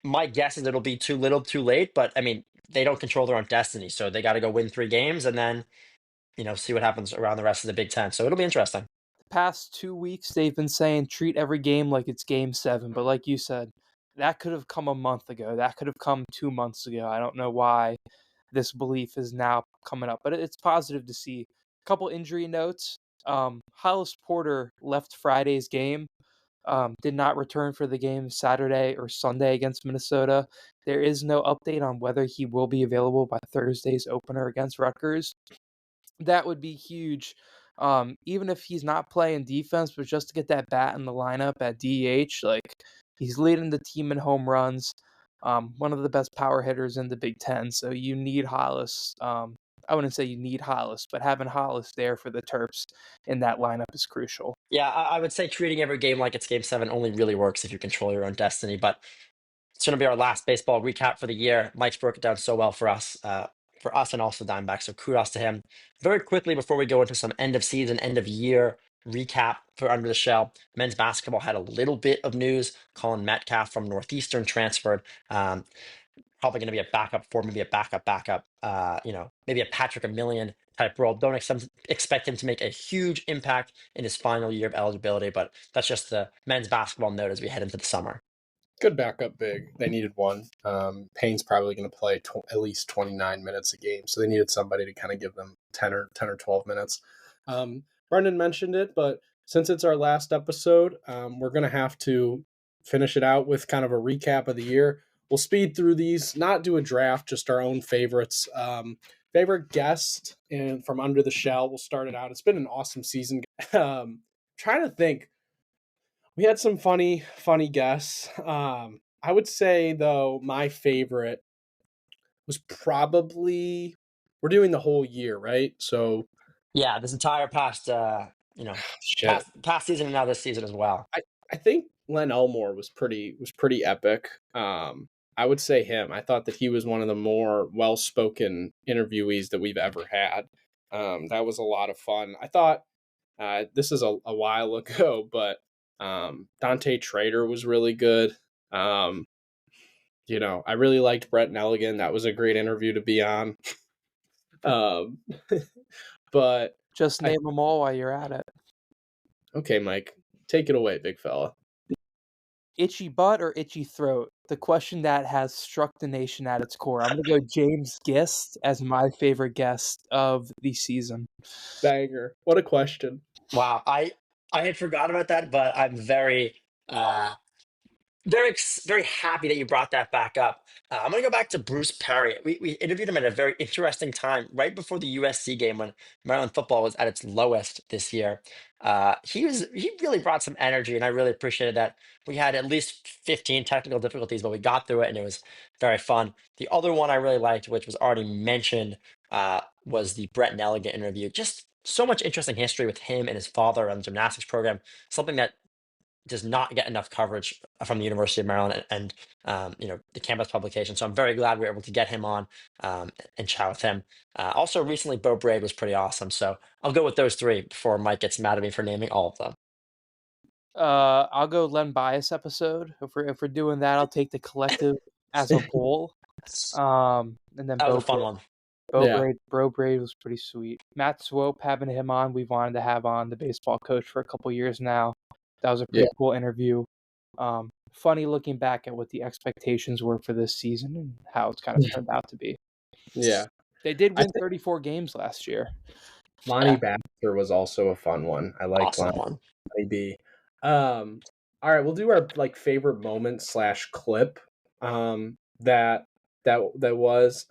Speaker 2: my guess is it'll be too little, too late. But I mean, they don't control their own destiny, so they got to go win 3 games and then see what happens around the rest of the Big Ten. So it'll be interesting.
Speaker 4: The past 2 weeks, they've been saying treat every game like it's game 7. But like you said, that could have come a month ago. That could have come 2 months ago. I don't know why this belief is now coming up, but it's positive to see. A couple injury notes. Hollis Porter left Friday's game. Did not return for the game Saturday or Sunday against Minnesota. There is no update on whether he will be available by Thursday's opener against Rutgers. That would be huge. Even if he's not playing defense, but just to get that bat in the lineup at DH, he's leading the team in home runs. One of the best power hitters in the Big Ten. So you need Hollis. I wouldn't say you need Hollis, but having Hollis there for the Terps in that lineup is crucial.
Speaker 2: Yeah, I would say treating every game like it's game 7 only really works if you control your own destiny. But it's going to be our last baseball recap for the year. Mike's broke it down so well for us and also Diamondbacks. So kudos to him. Very quickly before we go into some end of season, end of year recap for Under the Shell, men's basketball had a little bit of news. Colin Metcalf from Northeastern transferred. Probably going to be a backup for maybe a backup. Maybe a Patrick Emilion type role. Don't expect him to make a huge impact in his final year of eligibility, but that's just the men's basketball note as we head into the summer.
Speaker 6: Good backup big. They needed one. Payne's probably going to play at least 29 minutes a game, so they needed somebody to kind of give them 10 or 12 minutes. Brendan mentioned it, but since it's our last episode, we're going to have to finish it out with kind of a recap of the year. We'll speed through these, not do a draft, just our own favorites. Favorite guest from Under the Shell. We'll start it out. It's been an awesome season. Trying to think. We had some funny guests. I would say, though, my favorite was probably, we're doing the whole year, right? So
Speaker 2: yeah, this entire past season and now this season as well.
Speaker 6: I think Len Elmore was pretty epic. I would say him. I thought that he was one of the more well-spoken interviewees that we've ever had. That was a lot of fun. I thought this is a while ago, but Dante Trader was really good. I really liked Brett Nelligan. That was a great interview to be on. But
Speaker 4: just name them all while you're at it.
Speaker 6: Okay, Mike, take it away, big fella.
Speaker 4: Itchy butt or itchy throat? The question that has struck the nation at its core. I'm going to go James Gist as my favorite guest of the season.
Speaker 6: Banger. What a question.
Speaker 2: Wow. I had forgot about that, but I'm very Very happy that you brought that back up. I'm going to go back to Bruce Perry. We interviewed him at a very interesting time, right before the USC game when Maryland football was at its lowest this year. He really brought some energy, and I really appreciated that. We had at least 15 technical difficulties, but we got through it, and it was very fun. The other one I really liked, which was already mentioned, was the Brett Nelligan interview. Just so much interesting history with him and his father on the gymnastics program. Something that does not get enough coverage from the University of Maryland and the campus publication. So I'm very glad we were able to get him on and chat with him. Also, recently, Bo Braid was pretty awesome. So I'll go with those three before Mike gets mad at me for naming all of them.
Speaker 4: I'll go Len Bias episode. If we're doing that, I'll take the collective as a whole. And then
Speaker 2: That was a fun one.
Speaker 4: Bo Braid was pretty sweet. Matt Swope, having him on, we've wanted to have on the baseball coach for a couple years now. That was a pretty cool interview. Funny looking back at what the expectations were for this season and how it's kind of turned out to be.
Speaker 3: Yeah.
Speaker 4: They did win 34 games last year.
Speaker 3: Lonnie Baxter was also a fun one. I like
Speaker 2: awesome
Speaker 3: Lonnie
Speaker 2: one.
Speaker 3: B. All right, we'll do our favorite moment / clip. That was.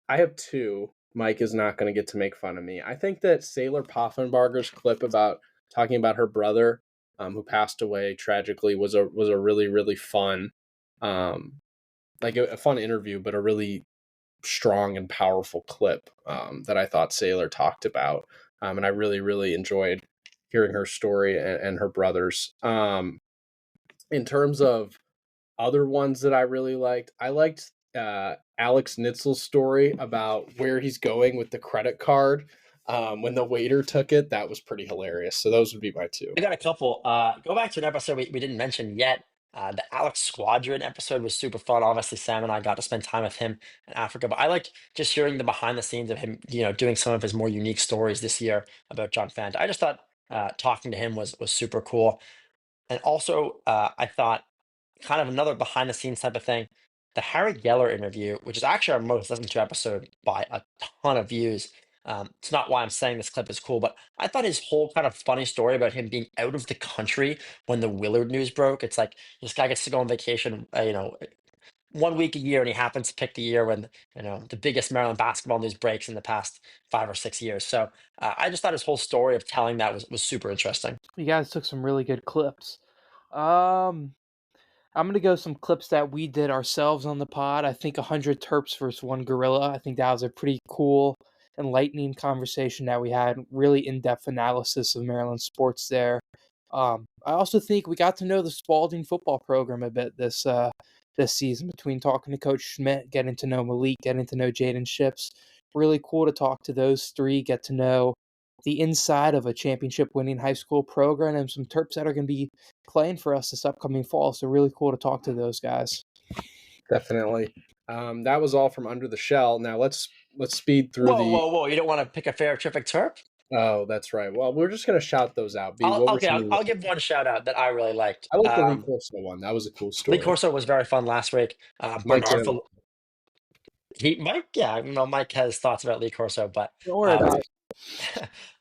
Speaker 3: I have two. Mike is not going to get to make fun of me. I think that Sailor Poffenbarger's clip about talking about her brother, who passed away tragically, was a really, really fun, like a fun interview, but a really strong and powerful clip that I thought Sailor talked about, and I really, really enjoyed hearing her story and her brother's. In terms of other ones that I really liked, I liked Alex Nitzel's story about where he's going with the credit card. When the waiter took it, that was pretty hilarious. So those would be my two.
Speaker 2: I got a couple. Go back to an episode we didn't mention yet. The Alex Squadron episode was super fun. Obviously, Sam and I got to spend time with him in Africa, but I liked just hearing the behind the scenes of him, doing some of his more unique stories this year about John Fant. I just thought talking to him was super cool. And also, I thought kind of another behind the scenes type of thing. The Harry Geller interview, which is actually our most listened to episode by a ton of views. It's not why I'm saying this clip is cool, but I thought his whole kind of funny story about him being out of the country when the Willard news broke. It's like this guy gets to go on vacation, 1 week a year, and he happens to pick the year when the biggest Maryland basketball news breaks in the past 5 or 6 years. So I just thought his whole story of telling that was super interesting.
Speaker 4: You guys took some really good clips. I'm going to go some clips that we did ourselves on the pod. I think 100 Terps versus 1 Gorilla. I think that was a pretty cool, enlightening conversation that we had. Really in-depth analysis of Maryland sports there. I also think we got to know the Spalding football program a bit this season, between talking to Coach Schmidt, getting to know Malik, getting to know Jaden Ships. Really cool to talk to those three, get to know the inside of a championship-winning high school program, and some Terps that are going to be playing for us this upcoming fall. So really cool to talk to those guys.
Speaker 3: Definitely. That was all from Under the Shell. Now let's speed through
Speaker 2: Whoa! You don't want to pick a favorite terrific Terp?
Speaker 3: Oh, that's right. Well, we're just gonna shout those out.
Speaker 2: I'll give one shout out that I really liked.
Speaker 3: I like the Lee Corso one. That was a cool story.
Speaker 2: Lee Corso was very fun last week.
Speaker 3: Mike
Speaker 2: Mike has thoughts about Lee Corso, but
Speaker 4: Don't worry about it.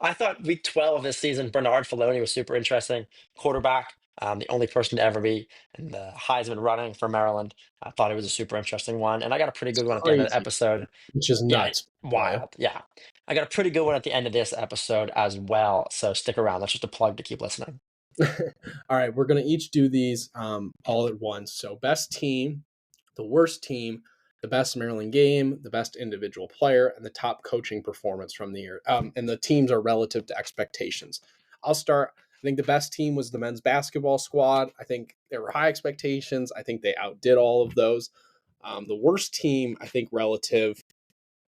Speaker 2: I thought week 12 of this season, Bernard Filoni was super interesting. Quarterback, the only person to ever be in the Heisman running for Maryland. I thought it was a super interesting one. And I got a pretty good one at the end of the episode.
Speaker 3: Which is nuts.
Speaker 2: Wild. Yeah. I got a pretty good one at the end of this episode as well. So stick around. That's just a plug to keep listening.
Speaker 3: All right. We're going to each do these all at once. So best team, the worst team, the best Maryland game, the best individual player, and the top coaching performance from the year. And the teams are relative to expectations. I'll start. I think the best team was the men's basketball squad. I think there were high expectations. I think they outdid all of those. The worst team, I think, relative.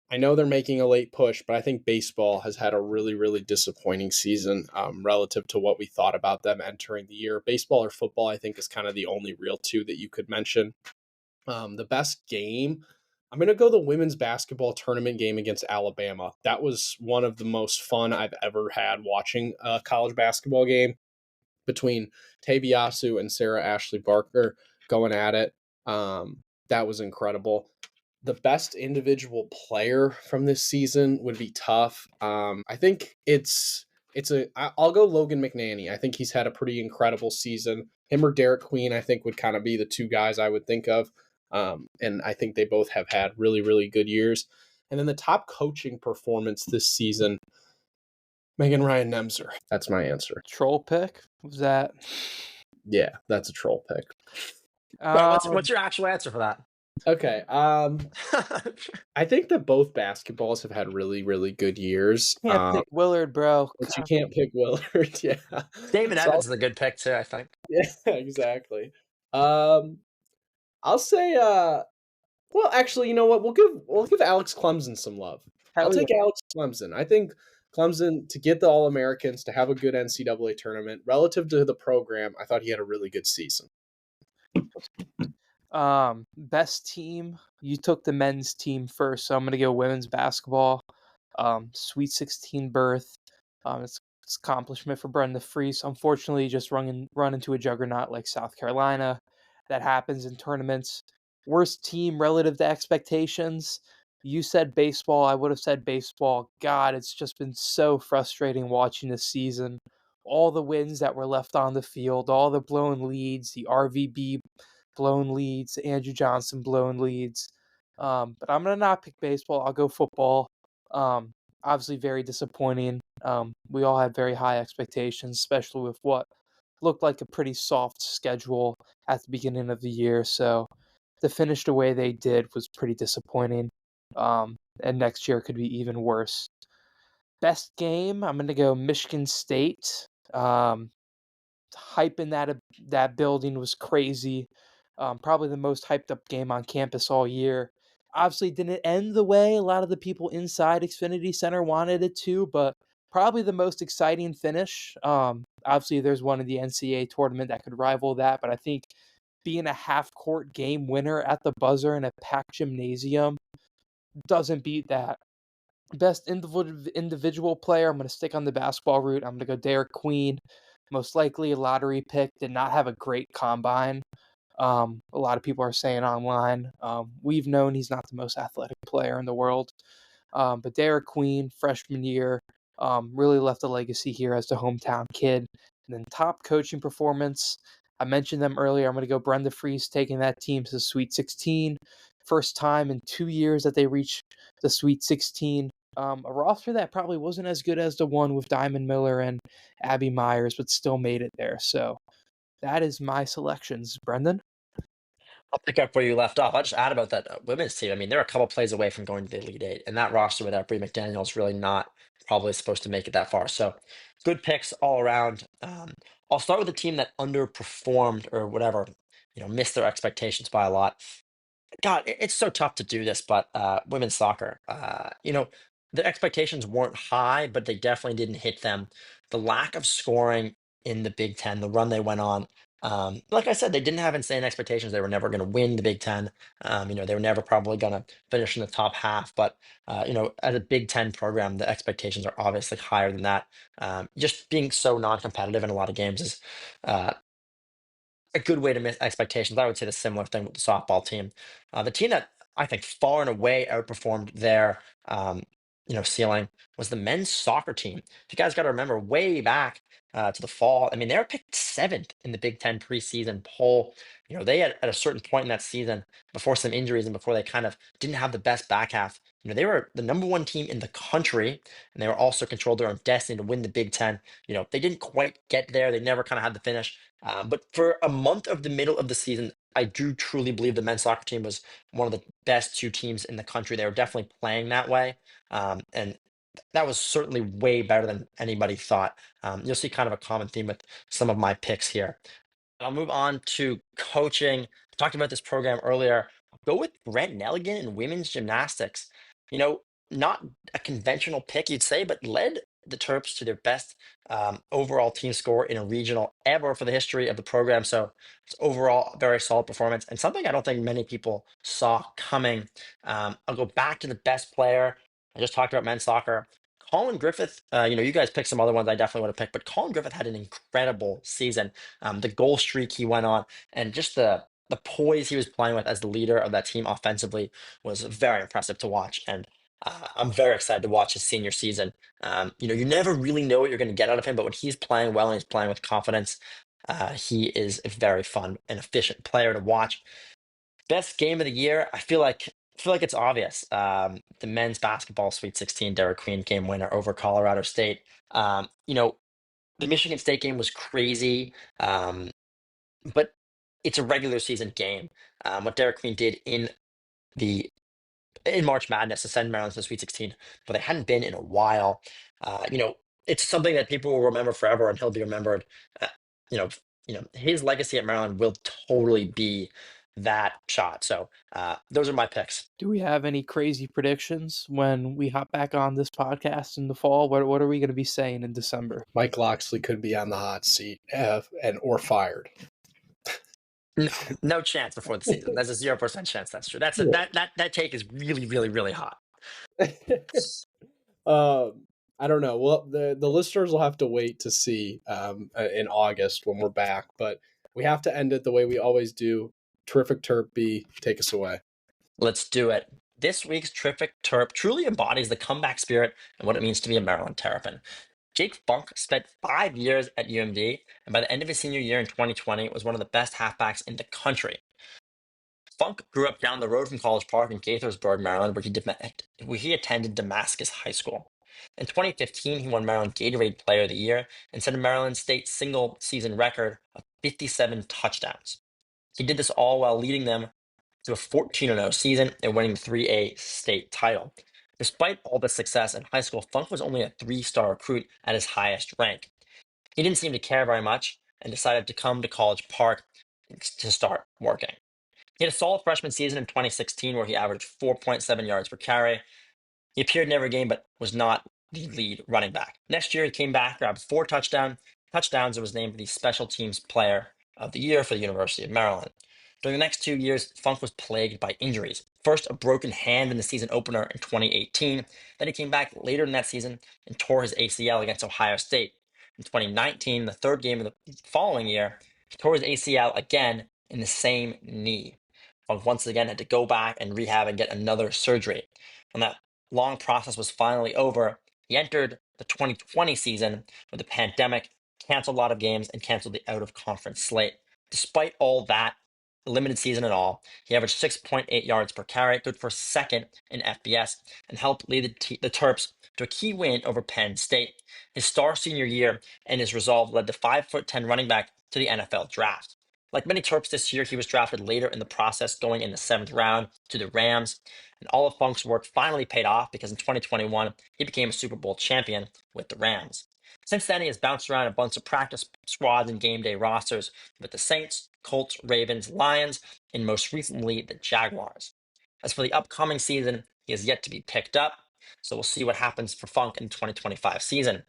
Speaker 3: I know they're making a late push, but I think baseball has had a really, really disappointing season relative to what we thought about them entering the year. Baseball or football, I think, is kind of the only real two that you could mention. The best game, I'm going to go the women's basketball tournament game against Alabama. That was one of the most fun I've ever had watching a college basketball game between Taviasu and Sarah Ashley Barker going at it. That was incredible. The best individual player from this season would be tough. I think I'll go Logan McNanny. I think he's had a pretty incredible season.
Speaker 6: him or Derek Queen, I think, would kind of be the two guys I would think of. And I think they both have had really, really good years. And then the top coaching performance this season, Megan Ryan Nemser. That's my answer.
Speaker 4: Troll pick? Was that?
Speaker 6: Yeah, that's a troll pick.
Speaker 2: Right, what's your actual answer for that?
Speaker 6: Okay. I think that both basketballs have had really, really good years.
Speaker 4: Can't pick Willard, bro.
Speaker 6: But you can't pick Willard. Yeah.
Speaker 2: David
Speaker 6: So
Speaker 2: Evans is a good pick too, I think.
Speaker 6: yeah, exactly. I'll say well, actually, you know what? We'll give Alex Clemson some love. I'll take Alex Clemson. I think Clemson, to get the All-Americans, to have a good NCAA tournament, relative to the program, I thought he had a really good season.
Speaker 4: Best team. You took the men's team first, so I'm gonna go women's basketball. Sweet 16 berth. It's accomplishment for Brenda Freese. Unfortunately, just run into a juggernaut like South Carolina. That happens in tournaments. Worst team relative to expectations. You said baseball. I would have said baseball. God, it's just been so frustrating watching this season. All the wins that were left on the field, all the blown leads, the RVB blown leads, Andrew Johnson blown leads. But I'm going to not pick baseball. I'll go football. Obviously, very disappointing. We all had very high expectations, especially with what looked like a pretty soft schedule at the beginning of the year. So to finish the way they did was pretty disappointing. And next year could be even worse. Best game, I'm going to go Michigan State. Hype in that building was crazy. Probably the most hyped up game on campus all year. Obviously, didn't end the way a lot of the people inside Xfinity Center wanted it to, but probably the most exciting finish. Obviously, there's one in the NCAA tournament that could rival that, but I think being a half-court game winner at the buzzer in a packed gymnasium doesn't beat that. Best individual player, I'm going to stick on the basketball route. I'm going to go Derek Queen. Most likely a lottery pick, did not have a great combine. A lot of people are saying online. We've known he's not the most athletic player in the world. But Derek Queen, freshman year, really left a legacy here as the hometown kid. And then top coaching performance, I mentioned them earlier. I'm going to go Brenda Freese taking that team to the Sweet 16. First time in 2 years that they reached the Sweet 16. A roster that probably wasn't as good as the one with Diamond Miller and Abby Myers, but still made it there. So that is my selections. Brendan?
Speaker 2: I'll pick up where you left off. I'll just add about that women's team. I mean, they're a couple plays away from going to the Elite Eight, and that roster without Bree McDaniel is really not probably supposed to make it that far. So good picks all around. I'll start with a team that underperformed or whatever, missed their expectations by a lot. God, it's so tough to do this, but women's soccer, the expectations weren't high, but they definitely didn't hit them. The lack of scoring in the Big Ten, the run they went on, like I said, they didn't have insane expectations. They were never going to win the Big Ten. They were never probably going to finish in the top half. But as a Big Ten program, the expectations are obviously higher than that. Just being so non-competitive in a lot of games is a good way to miss expectations. I would say the similar thing with the softball team. The team that I think far and away outperformed their ceiling was the men's soccer team. If you guys got to remember, way back to the fall, I mean, they were picked seventh in the Big Ten preseason poll. They had at a certain point in that season, before some injuries and before they kind of didn't have the best back half. They were the number one team in the country, and they were also controlled their own destiny to win the Big Ten. They didn't quite get there. They never kind of had the finish. But for a month of the middle of the season, I do truly believe the men's soccer team was one of the best two teams in the country. They were definitely playing that way. And that was certainly way better than anybody thought. You'll see kind of a common theme with some of my picks here. I'll move on to coaching. I talked about this program earlier. I'll go with Brent Nelligan in women's gymnastics. Not a conventional pick, you'd say, but led the Terps to their best overall team score in a regional ever for the history of the program. So it's overall a very solid performance and something I don't think many people saw coming. I'll go back to the best player. I just talked about men's soccer. Colin Griffith, you guys picked some other ones I definitely would have picked, but Colin Griffith had an incredible season. The goal streak he went on and just the poise he was playing with as the leader of that team offensively was very impressive to watch. And I'm very excited to watch his senior season. You never really know what you're going to get out of him, but when he's playing well and he's playing with confidence, He is a very fun and efficient player to watch. Best game of the year, I feel like it's obvious. The men's basketball Sweet 16 Dairy Queen game winner over Colorado State. The Michigan State game was crazy, but it's a regular season game. What Dairy Queen did the in March Madness to send Maryland to the Sweet 16, but they hadn't been in a while. Uh, you know, it's something that people will remember forever, and he'll be remembered. Uh, you know, his legacy at Maryland will totally be that shot. So those are my picks.
Speaker 4: Do we have any crazy predictions when we hop back on this podcast in the fall? What are we going to be saying in December?
Speaker 6: Mike Loxley could be on the hot seat or fired.
Speaker 2: No, no chance before the season. There's a 0% chance that's true. That take is really, really, really hot.
Speaker 6: I don't know. Well, the listeners will have to wait to see in August when we're back, but we have to end it the way we always do. Terrific Terp B, take us away.
Speaker 2: Let's do it. This week's Terrific Terp truly embodies the comeback spirit and what it means to be a Maryland Terrapin. Jake Funk spent 5 years at UMD, and by the end of his senior year in 2020, was one of the best halfbacks in the country. Funk grew up down the road from College Park in Gaithersburg, Maryland, where he attended Damascus High School. In 2015, he won Maryland Gatorade Player of the Year and set a Maryland State single-season record of 57 touchdowns. He did this all while leading them to a 14-0 season and winning the 3A state title. Despite all this success in high school, Funk was only a 3-star recruit at his highest rank. He didn't seem to care very much and decided to come to College Park to start working. He had a solid freshman season in 2016 where he averaged 4.7 yards per carry. He appeared in every game but was not the lead running back. Next year, he came back, grabbed 4 touchdowns, and was named the Special Teams Player of the Year for the University of Maryland. During the next 2 years, Funk was plagued by injuries. First, a broken hand in the season opener in 2018. Then he came back later in that season and tore his ACL against Ohio State. In 2019, the third game of the following year, he tore his ACL again in the same knee. Funk once again had to go back and rehab and get another surgery. When that long process was finally over, he entered the 2020 season with the pandemic, canceled a lot of games, and canceled the out-of-conference slate. Despite all that, limited season and all, he averaged 6.8 yards per carry, good for second in FBS, and helped lead the Terps to a key win over Penn State. His star senior year and his resolve led the 5'10" running back to the NFL draft. Like many Terps this year, he was drafted later in the process, going in the 7th round to the Rams. And all of Funk's work finally paid off because in 2021, he became a Super Bowl champion with the Rams. Since then, he has bounced around a bunch of practice squads and game day rosters with the Saints, Colts, Ravens, Lions, and most recently, the Jaguars. As for the upcoming season, he has yet to be picked up, so we'll see what happens for Funk in the 2025 season.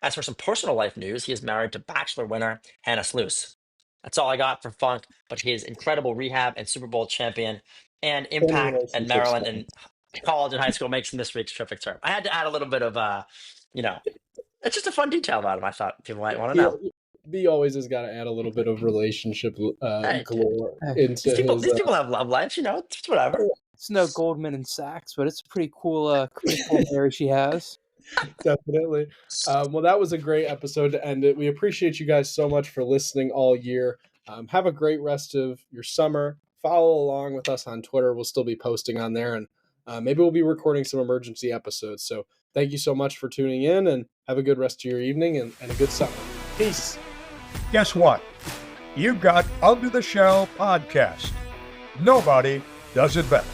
Speaker 2: As for some personal life news, he is married to Bachelor winner Hannah Sluice. That's all I got for Funk, but his incredible rehab and Super Bowl champion and impact at Maryland and college and high school makes him this week's Terrific Terp. I had to add a little bit of, it's just a fun detail about him. I thought people might want to know.
Speaker 6: B always has got to add a little bit of relationship galore into
Speaker 2: these people have love lives, it's whatever.
Speaker 4: It's no Goldman and Sachs, but it's a pretty cool marriage she has.
Speaker 6: Definitely. Well, that was a great episode to end it. We appreciate you guys so much for listening all year. Have a great rest of your summer. Follow along with us on Twitter. We'll still be posting on there, and maybe we'll be recording some emergency episodes. So thank you so much for tuning in, and have a good rest of your evening and a good summer. Peace.
Speaker 1: Guess what? You got Under the Shell Podcast. Nobody does it better.